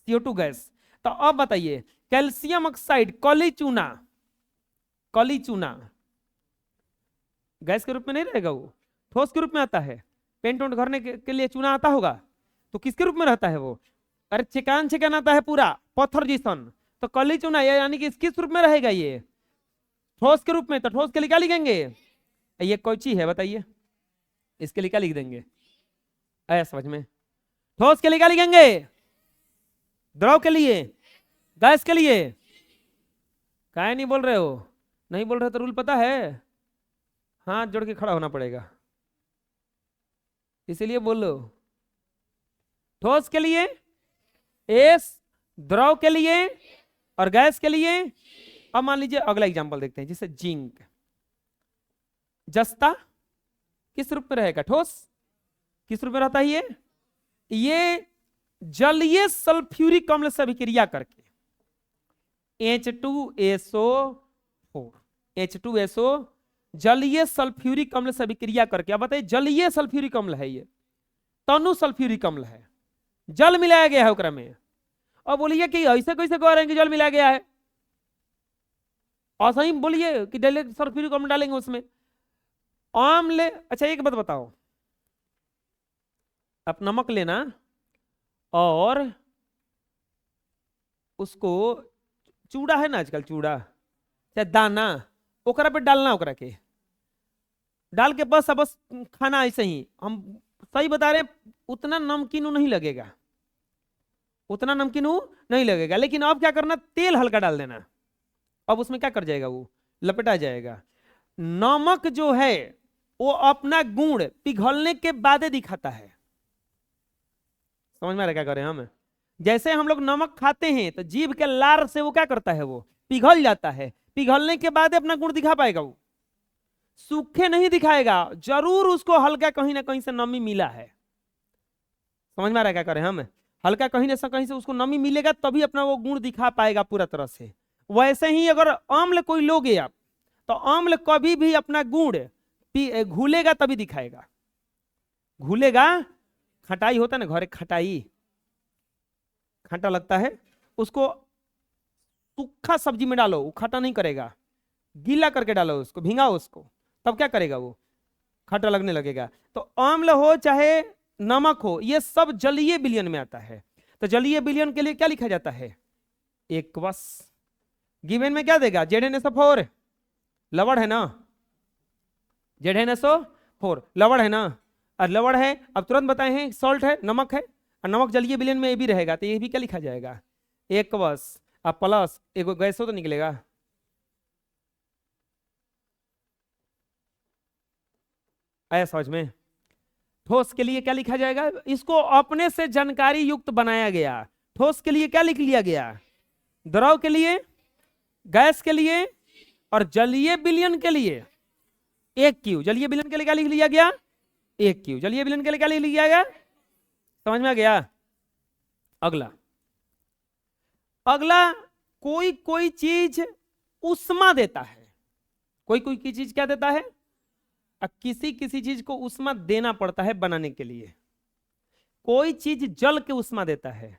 [SPEAKER 1] CO2 gas. तो अब बताइए, कैल्शियम ऑक्साइड, कली चूना, कली चूना गैस के रूप में नहीं रहेगा, वो ठोस के रूप में आता है। पेंट वेंट भरने के लिए चूना आता होगा, तो किसके रूप में रहता है वो? अरे चिकान चिकान आता है पूरा, पत्थर जैसन। तो कली चूना यानी कि किस रूप में रहेगा? ये ठोस के रूप में। तो ठोस के लिए क्या लिखेंगे? ये कोई चीज है बताइए, इसके लिए क्या लिख देंगे? आया समझ में? ठोस के लिए क्या लिखेंगे? द्रव के लिए, गैस के लिए। काहे नहीं बोल रहे हो? नहीं बोल रहे तो रूल पता है? हाथ जोड़ के खड़ा होना पड़ेगा, इसीलिए बोलो। ठोस के लिए S, द्रव के लिए और गैस के लिए। अब मान लीजिए अगला एग्जांपल देखते हैं, जैसे जिंक। जस्ता किस रूप में रहेगा? ठोस। किस रूप में रहता है ये जलीय सल्फ्यूरिक अम्ल से अभिक्रिया करके H2SO4, H2SO जलीय सल्फ्यूरिक अम्ल से अभिक्रिया करके। अब बताइए, जलीय सल्फ्यूरिक अम्ल है ये, तनु सल्फ्यूरिक अम्ल है, जल मिलाया गया है ओकरा में, और बोलिए कि ऐसे कैसे कह रहे हैं कि जल मिलाया गया है, और सही बोलिए कि डायरेक्ट सल्फ्यूरिक एसिड डालेंगे उसमें। आम्ल, अच्छा एक बात बताओ, आप नमक लेना और उसको, चूड़ा है ना आजकल, चूड़ा चाहे दाना, ओकरा पे डालना, ओकरा के डाल के बस बस खाना ऐसे ही। हम सही बता रहे हैं, उतना नमकीन नहीं लगेगा, उतना नमकीन नहीं लगेगा। लेकिन अब क्या करना, तेल हल्का डाल देना, अब उसमें क्या कर जाएगा, वो लपेटा जाएगा। नमक जो है वो अपना गुण पिघलने के बाद दिखाता है। समझ में आ रहा क्या कर रहे हैं हम? जैसे हम लोग नमक खाते हैं तो जीभ के लार से वो क्या करता है, वो पिघल जाता है, पिघलने के बाद अपना गुण दिखा पाएगा। वो सूखे नहीं दिखाएगा, जरूर उसको हल्का कहीं ना कहीं से नमी मिला है। समझ में आ रहा है क्या कर रहे हैं हम? हल्का कहीं ना कहीं से उसको नमी मिलेगा तभी अपना वो गुण दिखा पाएगा पूरा तरह से। वैसे ही अगर अम्ल कोई लोगे आप, तो अम्ल कभी भी अपना गुण घुलेगा तभी दिखाएगा। घुलेगा, खटाई होता है ना घरे, खटाई खट्टा लगता है, उसको सूखा सब्जी में डालो, वो खट्टा नहीं करेगा, गीला करके डालो उसको, भिंगाओ उसको, तब क्या करेगा, वो खट्टा लगने लगेगा। तो अम्ल हो चाहे नमक हो, ये सब जलीय विलयन में आता है। तो जलीय विलयन के लिए क्या लिखा जाता है, एक्वस। गिवन में क्या देगा, ZnSO4, लवण है ना, ZnSO4 लवण है ना, और लवण है, अब तुरंत बताए हैं सॉल्ट है, नमक है, और नमक जलीय विलयन में ये भी रहेगा, तो ये भी क्या लिखा जाएगा, एक्वस। अब प्लस एक गैसो तो निकलेगा, आया समझ में? ठोस के लिए क्या लिखा जाएगा, इसको अपने से जानकारी युक्त बनाया गया। ठोस के लिए क्या लिख लिया गया, द्रव के लिए, गैस के लिए, और जलीय विलयन के लिए 1Q। जलीय विलयन के लिए क्या लिख लिया गया, 1Q। जलीय विलयन के लिए क्या लिख लिया गया, समझ में आ गया? अगला, अगला, कोई कोई चीज उष्मा देता है, कोई कोई की चीज क्या देता है, किसी किसी चीज को उष्मा देना पड़ता है बनाने के लिए। कोई चीज जल के उष्मा देता है,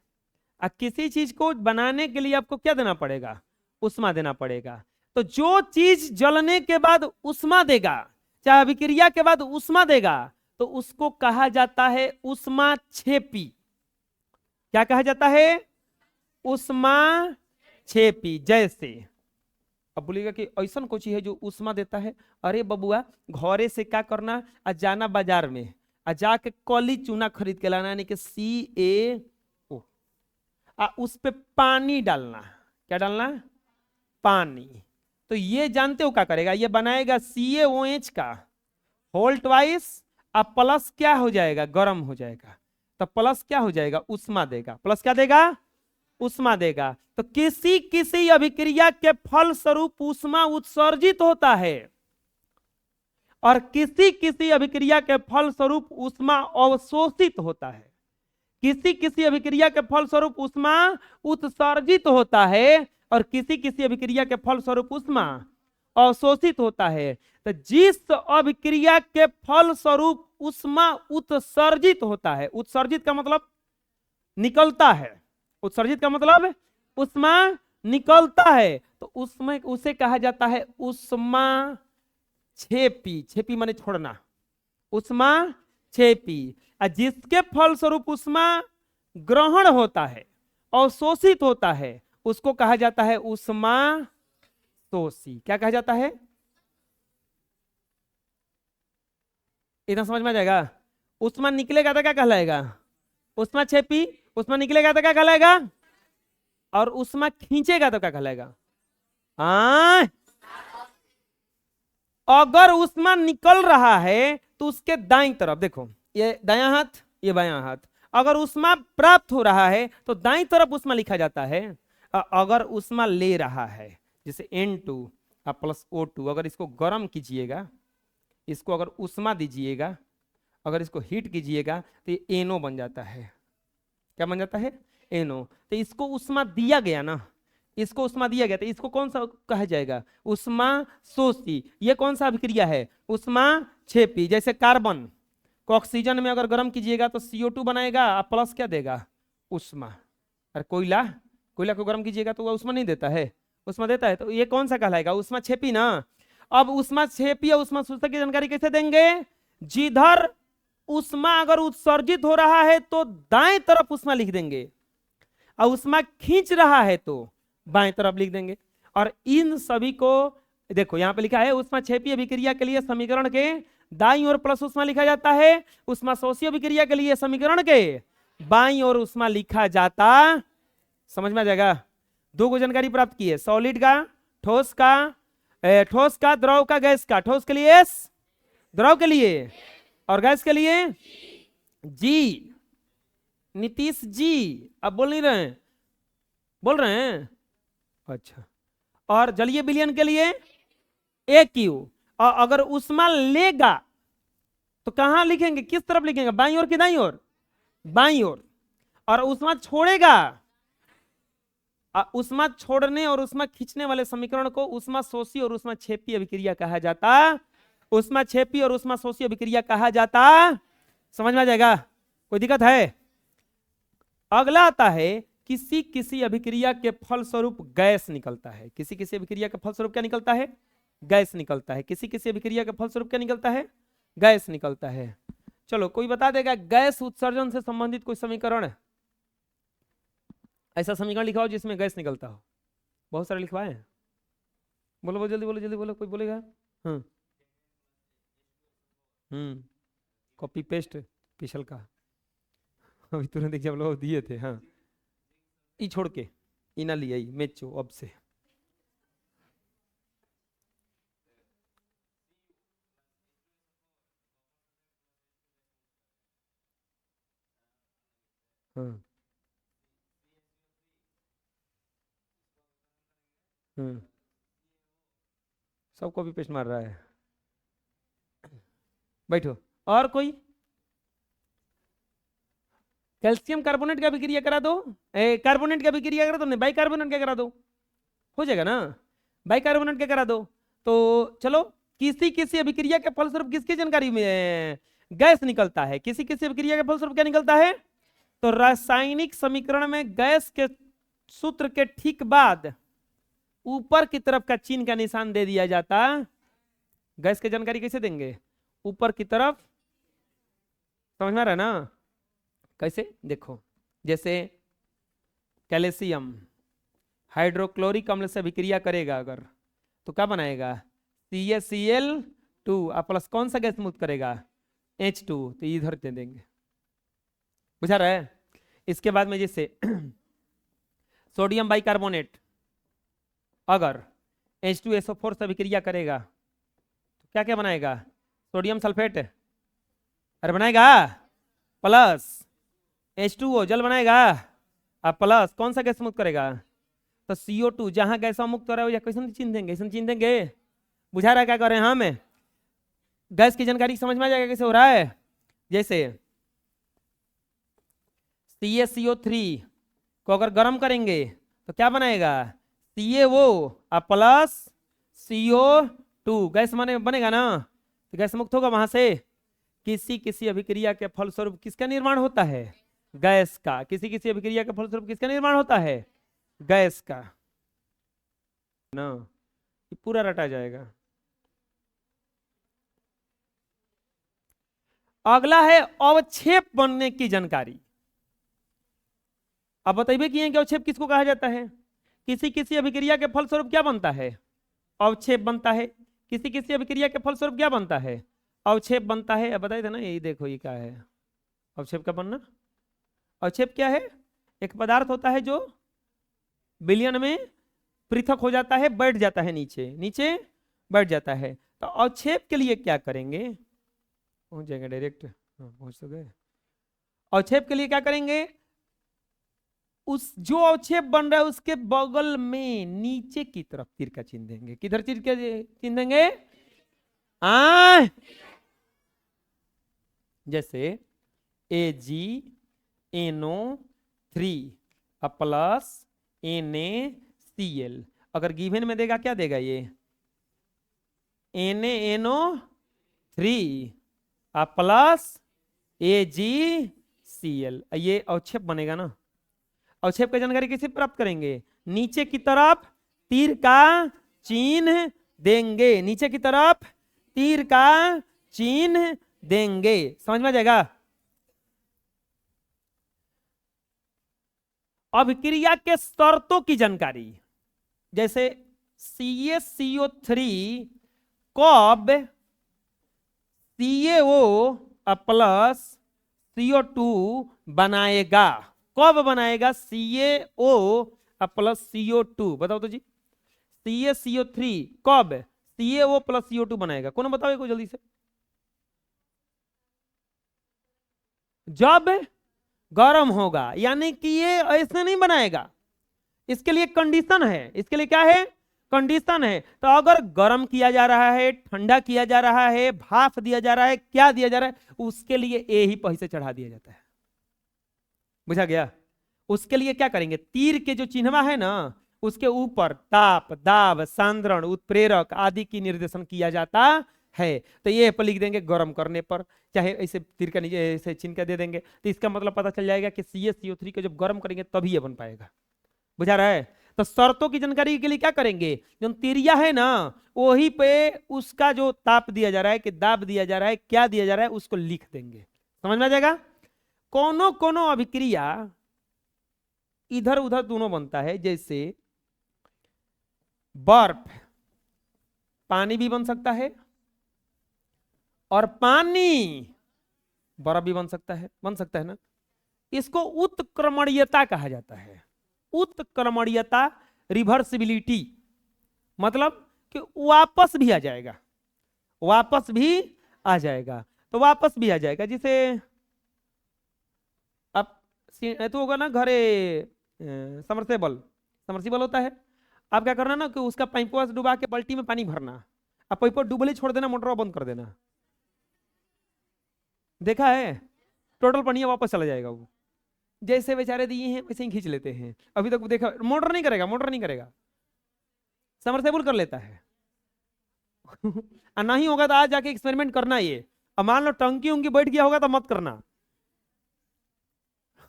[SPEAKER 1] और किसी चीज को बनाने के लिए आपको क्या देना पड़ेगा, उष्मा देना पड़ेगा। तो जो चीज जलने के बाद उष्मा देगा, चाहे अभिक्रिया के बाद उष्मा देगा, तो उसको कहा जाता है उष्मा छेपी। क्या कहा जाता है, उष्मा छेपी। जैसे अब बोलिएगा कि ऐसा कोई चीज है जो उष्मा देता है, अरे बबुआ घरे से क्या करना, जाना बाजार में, जाके कली चूना खरीद के लाना, यानी कि CaO, उस पे पानी डालना। क्या डालना, पानी। तो ये जानते हो क्या करेगा, ये बनाएगा CaOH का होल ट्वाइस, अब प्लस क्या हो जाएगा, गर्म हो जाएगा, तो प्लस क्या हो जाएगा, उष्मा देगा। प्लस क्या देगा, उष्मा देगा। तो किसी किसी अभिक्रिया के फल स्वरूप उष्मा उत्सर्जित होता है, और किसी किसी अभिक्रिया के फल स्वरूप उष्मा अवशोषित होता है। किसी किसी अभिक्रिया के फल स्वरूप उष्मा उत्सर्जित होता है, और किसी किसी अभिक्रिया के फल स्वरूप उष्मा अवशोषित होता है। तो जिस अभिक्रिया के फल स्वरूप उष्मा उत्सर्जित होता है, उत्सर्जित का मतलब निकलता है, उत्सर्जित का मतलब उष्मा निकलता है, तो उसमें उसे कहा जाता है उष्मा छेपी। छेपी माने छोड़ना, उष्मा छेपी। जिसके फल स्वरूप उष्मा ग्रहण होता है, अवशोषित होता है, उसको कहा जाता है उष्मा शोषी। क्या कहा जाता है, इतना समझ में आ जाएगा? उष्मा निकलेगा तो क्या कहलाएगा, उष्मा छेपी। उष्मा निकलेगा तो क्या कहलाएगा, और उष्मा खींचेगा तो क्या कहलाएगा, अगर उष्मा निकल रहा है तो उसके दाईं तरफ देखो, ये दायां हाथ, ये बायां हाथ, अगर उष्मा प्राप्त हो रहा है तो दाईं तरफ उष्मा लिखा जाता है। अगर उष्मा ले रहा है, जैसे N2 प्लस O2, अगर इसको गर्म कीजिएगा, इसको अगर उष्मा दीजिएगा, अगर इसको हीट कीजिएगा, तो ये NO बन जाता है। क्या बन जाता है, NO। तो इसको उष्मा दिया गया ना, इसको उष्मा दिया गया, तो इसको कौन सा कहा जाएगा, उष्मा शोषी। ये कौन सा अभिक्रिया है, उष्मा छेपी। जैसे कार्बन को ऑक्सीजन में अगर गर्म कीजिएगा तो CO2 बनाएगा, प्लस क्या देगा, उष्मा। अरे कोयला, कोयला को गर्म कीजिएगा तो वह उष्मा नहीं देता है, उष्मा देता है, तो ये कौन सा कहलाएगा, उष्मा छेपी ना। अब उष्मा छेपी और उष्मा सूचक की जानकारी कैसे देंगे, जिधर उष्मा अगर उत्सर्जित हो रहा है तो दाएं तरफ उष्मा लिख देंगे, और उष्मा खींच रहा है तो बाएं तरफ लिख देंगे। और इन सभी को देखो यहां पे लिखा है, उष्मा छेपी अभिक्रिया के लिए समीकरण के दाईं ओर प्लस उष्मा लिखा जाता है, उष्मा शोषी अभिक्रिया के लिए समीकरण के बाईं ओर उष्मा लिखा जाता। समझ में आ जाएगा। दो को जानकारी प्राप्त की है, सॉलिड का, ठोस का, ठोस का, द्रव का, गैस का। ठोस के लिए एस, द्रव के लिए और गैस के लिए जी। नीतीश जी अब बोल नहीं रहे हैं, बोल रहे हैं, अच्छा। और जलीय विलयन के लिए ए क्यू। और अगर उष्मा लेगा तो कहां लिखेंगे, किस तरफ लिखेंगे, बाईं ओर कि दाईं ओर, बाईं ओर। और उष्मा छोड़ेगा, उष्मा छोड़ने और उष्मा खींचने वाले समीकरण को उष्मा शोषी और उष्मा छेपी अभिक्रिया कहा जाता, उष्मा छेपी और उष्मा शोषी अभिक्रिया कहा जाता। समझ में आ जाएगा, कोई दिक्कत है। अगला आता है, किसी किसी अभिक्रिया के फलस्वरूप गैस निकलता है, किसी किसी अभिक्रिया के फलस्वरूप क्या निकलता है, गैस निकलता है, किसी किसी अभिक्रिया के फलस्वरूप क्या निकलता है, गैस निकलता है। चलो कोई बता देगा गैस उत्सर्जन से संबंधित कोई समीकरण है, ऐसा समीकरण लिखाओ जिसमें गैस निकलता हो। बहुत सारे लिखवाए हैं, बोलो बोलो जल्दी बोलो, जल्दी बोलो, कोई बोलेगा। कॉपी पेस्ट पिछल का अभी तुरंत एग्जाम लोग दिए थे। हाँ, ई छोड़ के ई ना लिया, मेचो अब से। हाँ सब कॉपी पेस्ट मार रहा है, बैठो। और कोई, कैल्शियम कार्बोनेट का अभिक्रिया करा दो, कार्बोनेट का अभिक्रिया करा दो, नहीं बाइकार्बोनेट का करा दो, हो जाएगा ना, बाइकार्बोनेट का करा दो। तो चलो, किसी किसी अभिक्रिया के फलस्वरूप किसकी जानकारी में गैस निकलता है, किसी किसी अभिक्रिया के फलस्वरूप क्या निकलता है, तो रासायनिक समीकरण में गैस के सूत्र के ठीक बाद ऊपर की तरफ का चिन्ह का निशान दे दिया जाता। गैस की जानकारी कैसे देंगे, ऊपर की तरफ, समझ में आ रहा है ना, कैसे देखो, जैसे कैल्शियम हाइड्रोक्लोरिक अम्ल से अभिक्रिया करेगा अगर, तो क्या बनाएगा, CaCl2 प्लस कौन सा गैस मुक्त करेगा, H2, तो इधर दे देंगे। बुझा रहा है। इसके बाद में जैसे सोडियम बाइकार्बोनेट अगर H2SO4 से अभिक्रिया करेगा तो क्या क्या बनाएगा, सोडियम सल्फेट, अरे बनाएगा प्लस H2O जल बनाएगा, अब प्लस कौन सा गैस मुक्त करेगा, तो CO2। जहां गैस मुक्त हो रहा है या कैसे चिन्ह देंगे, ऐसे चिन्ह देंगे। बुझा रहा है क्या कर रहे हैं हम, गैस की जानकारी समझ में आ जाएगा कैसे हो रहा है। जैसे CaCO3 को अगर गर्म करेंगे तो क्या बनाएगा, CaO प्लस CO2, गैस बनेगा ना, तो गैस मुक्त होगा वहां से। किसी किसी अभिक्रिया के फलस्वरूप किसका निर्माण होता है, गैस का। किसी किसी अभिक्रिया के फलस्वरूप किसका निर्माण होता है, गैस का ना, ये पूरा रटा जाएगा। अगला है अवक्षेप बनने की जानकारी। अब बताइए कि अवक्षेप किसको कहा जाता है, किसी किसी अभिक्रिया के फलस्वरूप क्या बनता है, अवक्षेप बनता है। किसी किसी अभिक्रिया के फलस्वरूप क्या बनता है, अवक्षेप बनता है। अब बताए थे ना, यही देखो ये क्या है, अवक्षेप का बनना। अवक्षेप क्या है, एक पदार्थ होता है जो विलयन में पृथक हो जाता है, बैठ जाता है, नीचे नीचे बैठ जाता है। तो अवक्षेप के लिए क्या करेंगे, पहुंच जाएंगे डायरेक्ट, पहुंच तो गए। अवक्षेप के लिए क्या करेंगे, उस जो अवक्षेप बन रहा है उसके बगल में नीचे की तरफ तीर का चिन्ह देंगे। किधर तीर का चिन्ह देंगे, जैसे AgNO3 प्लस NaCl। अगर गिवन में देगा क्या देगा, ये NaNO3 प्लस AgCl, ये अवक्षेप बनेगा ना। अवक्षेप की जानकारी कैसे प्राप्त करेंगे? नीचे की तरफ तीर का चिन्ह देंगे, नीचे की तरफ तीर का चिन्ह देंगे। समझ में आ जाएगा? अभिक्रिया के शर्तों की जानकारी, जैसे CaCO3 कब CaO प्लस CO2 बनाएगा? कब बनाएगा CaO प्लस CO2? बताओ तो जी, CaCO3 कब CaO प्लस CO2 बनाएगा? कौन बताओ को जल्दी से। जब गर्म होगा, यानी कि ये ऐसे नहीं बनाएगा, इसके लिए कंडीशन है। इसके लिए क्या है? कंडीशन है। तो अगर गर्म किया जा रहा है, ठंडा किया जा रहा है, भाप दिया जा रहा है, क्या दिया जा रहा है, उसके लिए ए ही पहिए से चढ़ा दिया जाता है। बुझा गया? उसके लिए क्या करेंगे? तीर के जो चिन्हवा है ना, उसके ऊपर ताप, दाब, सांद्रण, उत्प्रेरक आदि की निर्देशन किया जाता है। तो ये पर लिख देंगे गर्म करने पर, चाहे ऐसे तीर का नीचे ऐसे चिन्ह का दे देंगे, तो इसका मतलब पता चल जाएगा कि CaCO3 को जब गर्म करेंगे तभी ये बन पाएगा। बुझा रहा है? तो शर्तों की जानकारी के लिए क्या करेंगे? जो तिरिया है ना, वही पे उसका जो ताप दिया जा रहा है, कि दाब दिया जा रहा है, क्या दिया जा रहा है, उसको लिख देंगे। समझ में आ जाएगा? कोनो कोनो अभिक्रिया इधर उधर दोनों बनता है, जैसे बर्फ पानी भी बन सकता है और पानी बर्फ भी बन सकता है ना। इसको उत्क्रमणीयता कहा जाता है। उत्क्रमणीयता, रिवर्सिबिलिटी, मतलब कि वापस भी आ जाएगा, वापस भी आ जाएगा। तो वापस भी आ जाएगा, जिसे अब तो होगा ना घरे समरसेबल, समरसीबल होता है। आप क्या करना ना कि उसका पाइप डुबा के बाल्टी में पानी भरना, अब पाइप डुबले छोड़ देना, मोटर बंद कर देना। देखा है? टोटल पानी वापस चला जाएगा। वो जैसे बेचारे दिए हैं वैसे ही खींच लेते हैं। अभी तक देखा, मोटर नहीं करेगा, मोटर नहीं करेगा, समरसेबल कर लेता है। और नहीं होगा तो आज जाके एक्सपेरिमेंट करना ये। अब मान लो टंकी उंकी बैठ गया होगा तो मत करना।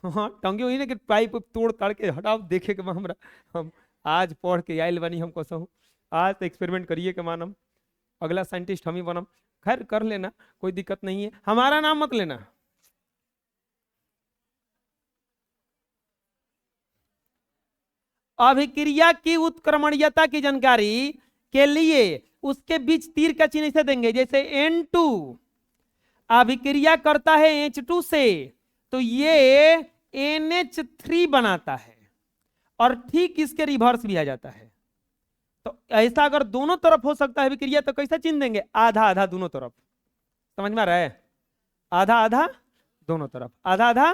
[SPEAKER 1] हाँ, टंकी हुई ना कि पाइप तोड़ ताड़ के हटाओ, देखे कि हमरा हम आज पढ़ के आयल बनी, हमको सहू आज तो एक्सपेरिमेंट करिए के मानम, अगला साइंटिस्ट हम ही बनम। खैर कर लेना, कोई दिक्कत नहीं है, हमारा नाम मत लेना। अभिक्रिया की उत्क्रमणीयता की जानकारी के लिए उसके बीच तीर का चिन्ह ऐसे देंगे, जैसे N2 अभिक्रिया करता है H2 से, तो ये NH3 बनाता है, और ठीक इसके रिवर्स भी आ जाता है। तो ऐसा अगर दोनों तरफ हो सकता है अभिक्रिया, तो कैसा चिन्ह देंगे? आधा आधा दोनों तरफ। समझ में आ रहा है? आधा आधा दोनों तरफ, आधा आधा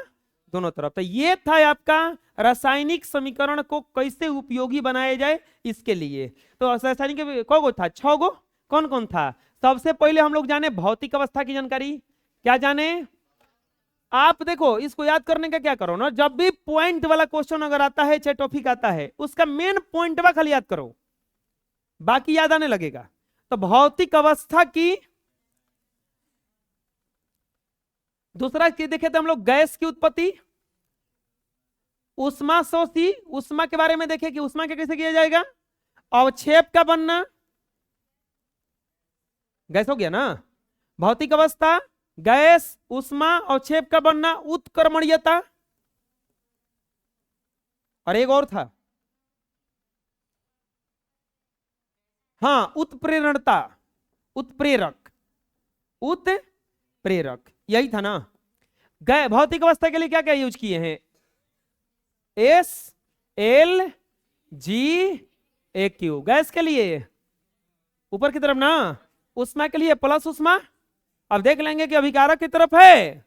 [SPEAKER 1] दोनों तरफ। तो ये था आपका रासायनिक समीकरण को कैसे उपयोगी बनाया जाए इसके लिए। तो रासायनिक कौन था? 6 गो। कौन कौन था? सबसे पहले हम लोग जाने भौतिक अवस्था की जानकारी। क्या जाने? आप देखो, इसको याद करने का क्या करो ना, जब भी पॉइंट वाला क्वेश्चन अगर आता है, चाहे टॉपिक आता है, उसका मेन पॉइंट वा खाली याद करो, बाकी याद आने लगेगा। तो भौतिक अवस्था की, दूसरा की देखे तो हम लोग गैस की उत्पत्ति, उष्मा शोषी, उष्मा के बारे में देखे कि उष्मा के कैसे किया जाएगा, अवक्षेप का बनना, गैस हो गया ना, भौतिक अवस्था, गैस, उष्मा, अवक्षेप का बनना, उत्क्रमणीयता, और एक और था, हाँ, उत्प्रेरणता, उत्प्रेरक, उत्प्रेरक, यही था ना। भौतिक अवस्था के लिए क्या क्या यूज किए हैं? SlGAQ। गैस के लिए ऊपर की तरफ ना, उष्मा के लिए प्लस उष्मा। अब देख लेंगे कि अभिकारक की तरफ है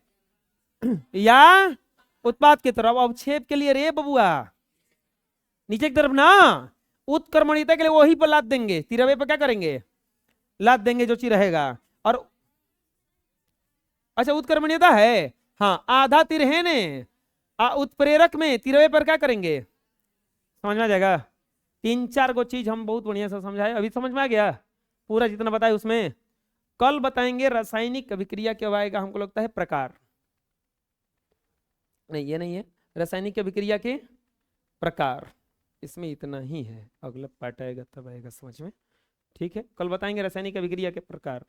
[SPEAKER 1] या उत्पाद की तरफ। अवक्षेप के लिए रे बबुआ नीचे की तरफ ना, उत्क्रमणीयता के लिए वही पर लाद देंगे, तिरवे पर क्या करेंगे? लाद देंगे जो चीज रहेगा। और अच्छा, उत्क्रमणीयता है, हाँ, आधा तीर है ने, उत्प्रेरक में तिरवे पर क्या करेंगे? समझ में आ जाएगा? 3-4 गो चीज हम बहुत बढ़िया से समझाए। अभी समझ में आ गया पूरा जितना बताए उसमें? कल बताएंगे रासायनिक अभिक्रिया क्यों आएगा, हमको लगता है प्रकार, नहीं ये नहीं है रासायनिक अभिक्रिया के प्रकार। इसमें इतना ही है, अगला पार्ट आएगा तब आएगा समझ में। ठीक है, कल बताएंगे रासायनिक अभिक्रिया के प्रकार।